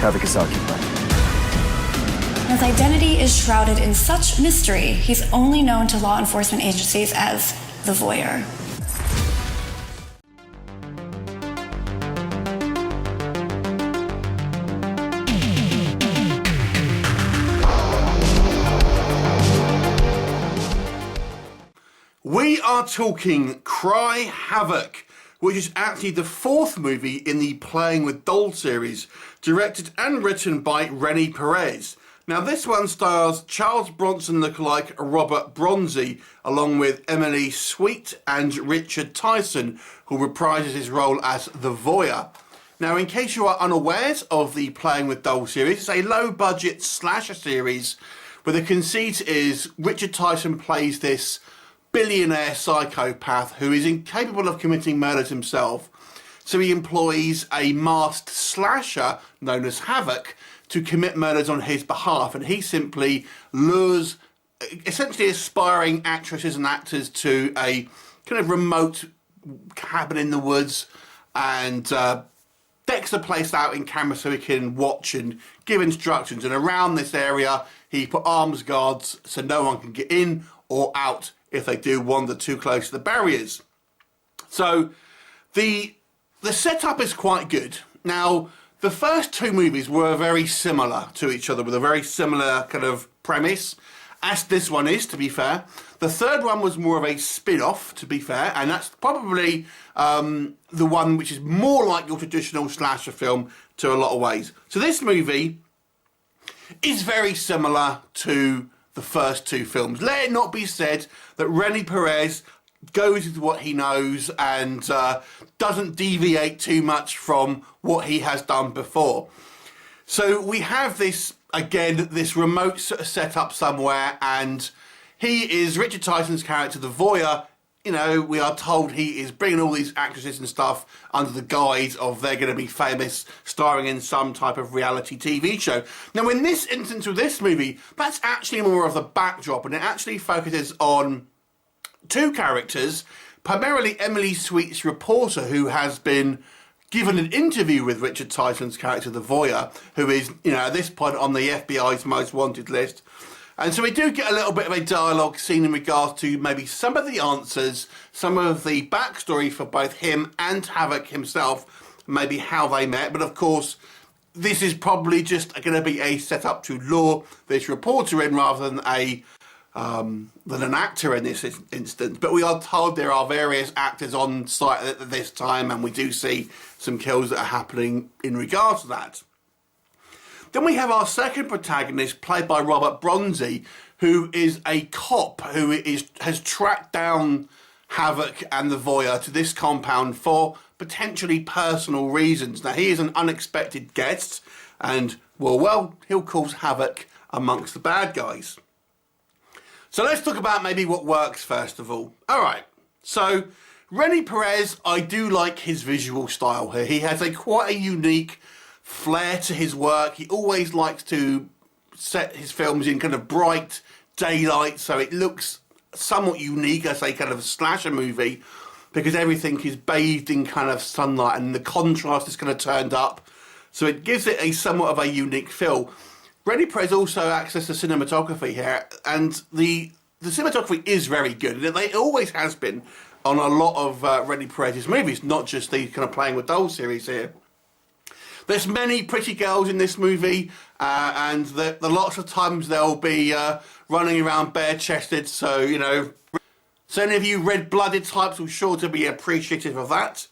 Havoc is occupied. His identity is shrouded in such mystery, he's only known to law enforcement agencies as the Voyeur. We are talking Cry Havoc, which is actually the fourth movie in the Playing with Dolls series, directed and written by Rene Perez. Now this one stars Charles Bronson lookalike Robert Bronzi, along with Emily Sweet and Richard Tyson, who reprises his role as the Voyeur. Now, in case you are unawares of the Playing with Dolls series, it's a low-budget slasher series where the conceit is Richard Tyson plays this billionaire psychopath who is incapable of committing murders himself, so he employs a masked slasher known as Havoc to commit murders on his behalf, and he simply lures essentially aspiring actresses and actors to a kind of remote cabin in the woods and decks the place out in camera so he can watch and give instructions, and around this area he put armed guards so no one can get in or out if they do wander too close to the barriers. So the setup is quite good. Now, the first two movies were very similar to each other, with a very similar kind of premise, as this one is, to be fair. The third one was more of a spin-off, to be fair, and that's probably the one which is more like your traditional slasher film to a lot of ways. So this movie is very similar to the first two films. Let it not be said that Rene Perez goes with what he knows and doesn't deviate too much from what he has done before. So we have this, again, this remote sort of setup somewhere, and he is Richard Tyson's character, the Voyeur. You know, we are told he is bringing all these actresses and stuff under the guise of they're going to be famous, starring in some type of reality TV show. Now, in this instance with this movie, that's actually more of the backdrop, and it actually focuses on two characters, primarily Emily Sweet's reporter, who has been given an interview with Richard Tyson's character, the Voyeur, who is, you know, at this point on the FBI's most wanted list. And so we do get a little bit of a dialogue scene in regards to maybe some of the answers, some of the backstory for both him and Havoc himself, maybe how they met. But of course, this is probably just going to be a setup to lure this reporter in rather than an actor in this instance. But we are told there are various actors on site at this time, and we do see some kills that are happening in regards to that. Then we have our second protagonist, played by Robert Bronzi, who is a cop who has tracked down Havoc and the Voyeur to this compound for potentially personal reasons. Now, he is an unexpected guest, and, well, he'll cause havoc amongst the bad guys. So let's talk about maybe what works first of all. Alright, so Rene Perez, I do like his visual style here. He has quite a unique flair to his work. He always likes to set his films in kind of bright daylight, so it looks somewhat unique as a kind of slasher movie, because everything is bathed in kind of sunlight and the contrast is kind of turned up, so it gives it a somewhat of a unique feel. Rene Perez also accessed the cinematography here, and the cinematography is very good. It always has been on a lot of Rene Perez's movies, not just the kind of Playing with Dolls series here. There's many pretty girls in this movie, and the lots of times they'll be running around bare-chested, so, you know, so any of you red-blooded types will sure to be appreciative of that.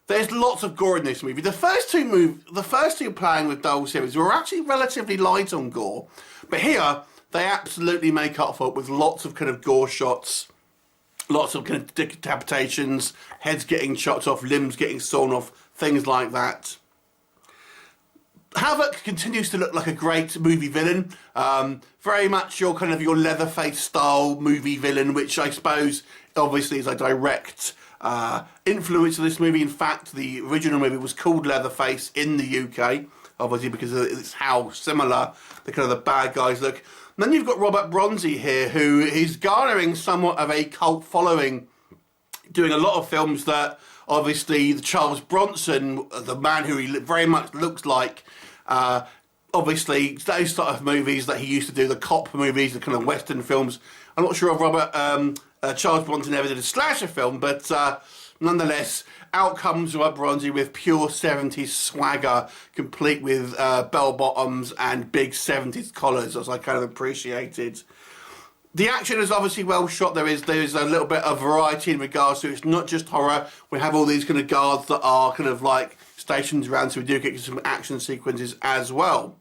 There's lots of gore in this movie. The first two Playing with Dolls series were actually relatively light on gore, but here they absolutely make up for it with lots of kind of gore shots, lots of kind of decapitations, heads getting chopped off, limbs getting sawn off, things like that. Havoc continues to look like a great movie villain, very much your kind of your Leatherface style movie villain, which I suppose obviously is a direct influence of this movie. In fact, the original movie was called Leatherface in the UK, obviously because it's how similar the kind of the bad guys look. And then you've got Robert Bronzi here, who is garnering somewhat of a cult following doing a lot of films that obviously the Charles Bronson, the man who he very much looks like, obviously those sort of movies that he used to do, the cop movies, the kind of Western films. I'm not sure if Charles Bronson ever did a slasher film, but nonetheless, out comes Robert Bronzi with pure 70s swagger, complete with bell bottoms and big 70s collars, as I kind of appreciated. The action is obviously well shot. There is a little bit of variety in regards to it's not just horror. We have all these kind of guards that are kind of like stationed around, so we do get some action sequences as well.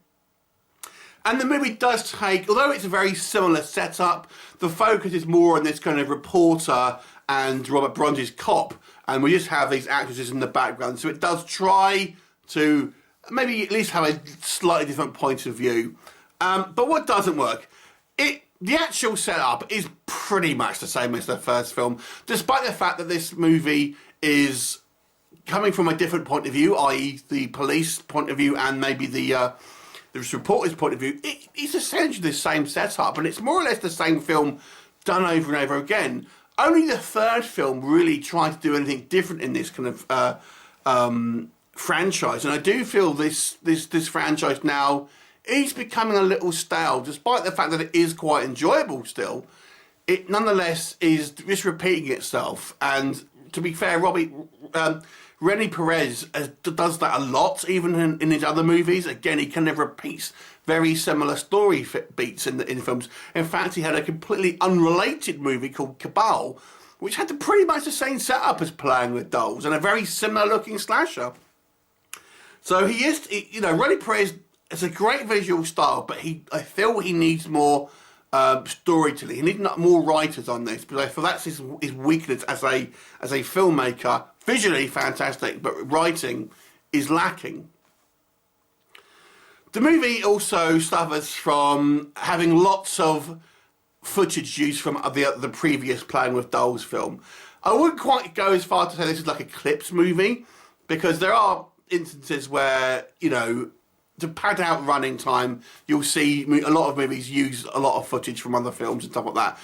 And the movie does take, although it's a very similar setup, the focus is more on this kind of reporter and Robert Bronzi's cop, and we just have these actresses in the background. So it does try to maybe at least have a slightly different point of view. But what doesn't work? The actual setup is pretty much the same as the first film, despite the fact that this movie is coming from a different point of view, i.e. the police point of view and maybe the reporter's point of view. It's essentially the same setup, and it's more or less the same film done over and over again. Only the third film really tried to do anything different in this kind of franchise, and I do feel this franchise now is becoming a little stale, despite the fact that it is quite enjoyable still. It nonetheless is just repeating itself, and to be fair, Rene Perez does that a lot, even in his other movies. Again, he kind of repeats very similar story beats in films. In fact, he had a completely unrelated movie called Cabal, which had pretty much the same setup as Playing with Dolls, and a very similar looking slasher. So he is, Rene Perez, it's a great visual style, but I feel he needs more storytelling. He needs more writers on this, because I feel that's his weakness as a filmmaker. Visually fantastic, but writing is lacking. The movie also suffers from having lots of footage used from the previous Playing with Dolls film. I wouldn't quite go as far to say this is like a clips movie, because there are instances where, to pad out running time, you'll see a lot of movies use a lot of footage from other films and stuff like that.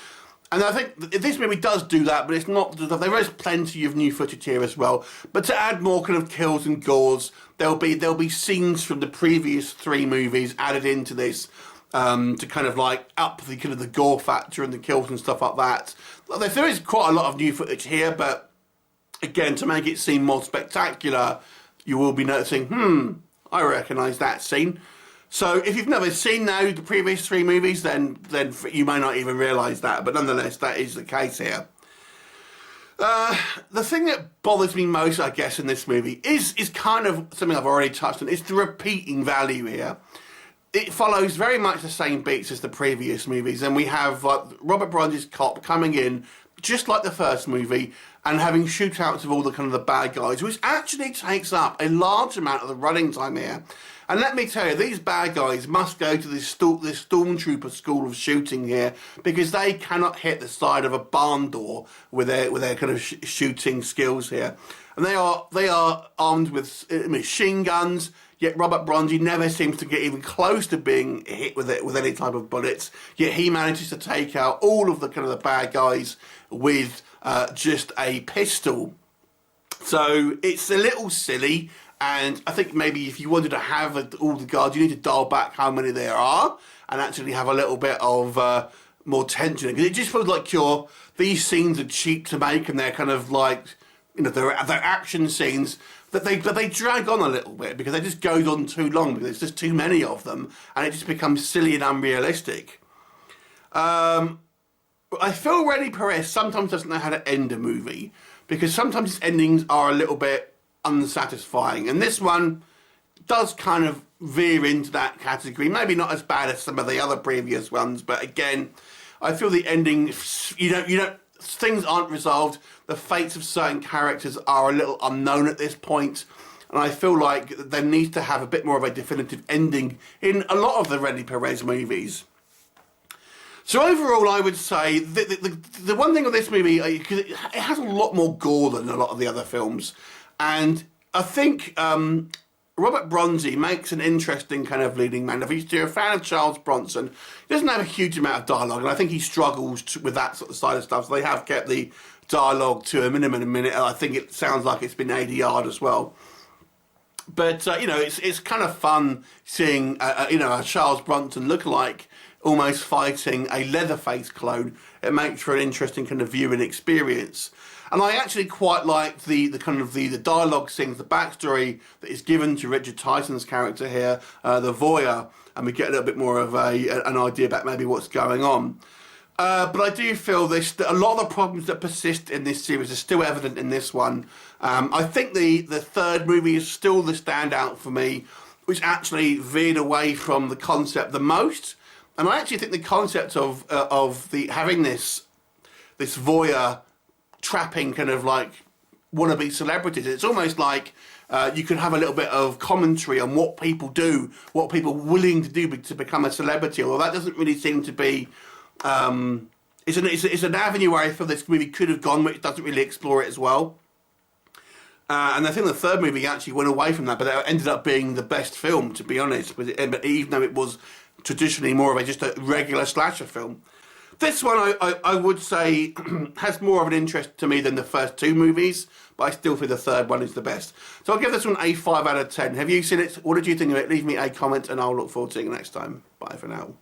And I think this movie does do that, but it's not. There is plenty of new footage here as well. But to add more kind of kills and gores, there'll be scenes from the previous three movies added into this to kind of like up the kind of the gore factor and the kills and stuff like that. There is quite a lot of new footage here, but again, to make it seem more spectacular, you will be noticing, I recognise that scene. So if you've never seen the previous three movies, then you may not even realise that. But nonetheless, that is the case here. The thing that bothers me most, I guess, in this movie is kind of something I've already touched on. It's the repeating value here. It follows very much the same beats as the previous movies, and we have Robert Bronzi's cop coming in just like the first movie and having shootouts of all the kind of the bad guys, which actually takes up a large amount of the running time here. And let me tell you, these bad guys must go to this stormtrooper school of shooting here, because they cannot hit the side of a barn door with their kind of shooting skills here. And they are armed with machine guns. Yet Robert Bronzi never seems to get even close to being hit with any type of bullets. Yet he manages to take out all of the kind of the bad guys with just a pistol. So it's a little silly. And I think maybe if you wanted to have all the guards, you need to dial back how many there are and actually have a little bit of more tension. Because it just feels like these scenes are cheap to make, and they're kind of like, they're action scenes that they drag on a little bit because they just goes on too long, because there's just too many of them, and it just becomes silly and unrealistic. I feel Rene Perez sometimes doesn't know how to end a movie, because sometimes its endings are a little bit unsatisfying, and this one does kind of veer into that category. Maybe not as bad as some of the other previous ones, but again, I feel the ending, things aren't resolved. The fates of certain characters are a little unknown at this point, and I feel like there needs to have a bit more of a definitive ending in a lot of the Rene Perez movies. So overall, I would say the one thing with this movie, because it has a lot more gore than a lot of the other films. And I think Robert Bronzi makes an interesting kind of leading man. If you're a fan of Charles Bronson, he doesn't have a huge amount of dialogue, and I think he struggles with that sort of side of stuff. So they have kept the dialogue to a minimum a minute. I think it sounds like it's been ADR'd as well. But, you know, it's kind of fun seeing, you know, a Charles Bronson lookalike almost fighting a Leatherface clone. It makes for an interesting kind of viewing experience. And I actually quite like the kind of the dialogue scenes, the backstory that is given to Richard Tyson's character here, the voyeur, and we get a little bit more of an idea about maybe what's going on. But I do feel a lot of the problems that persist in this series are still evident in this one. I think the third movie is still the standout for me, which actually veered away from the concept the most. And I actually think the concept of having this voyeur trapping kind of like wannabe celebrities, it's almost like you can have a little bit of commentary on what people do, what people are willing to do to become a celebrity, although that doesn't really seem to be... it's an avenue where I feel this movie could have gone, which doesn't really explore it as well. And I think the third movie actually went away from that, but it ended up being the best film, to be honest, but even though it was traditionally more of just a regular slasher film. This one, I would say, has more of an interest to me than the first two movies, but I still feel the third one is the best. So I'll give this one a 5 out of 10. Have you seen it? What did you think of it? Leave me a comment and I'll look forward to seeing it next time. Bye for now.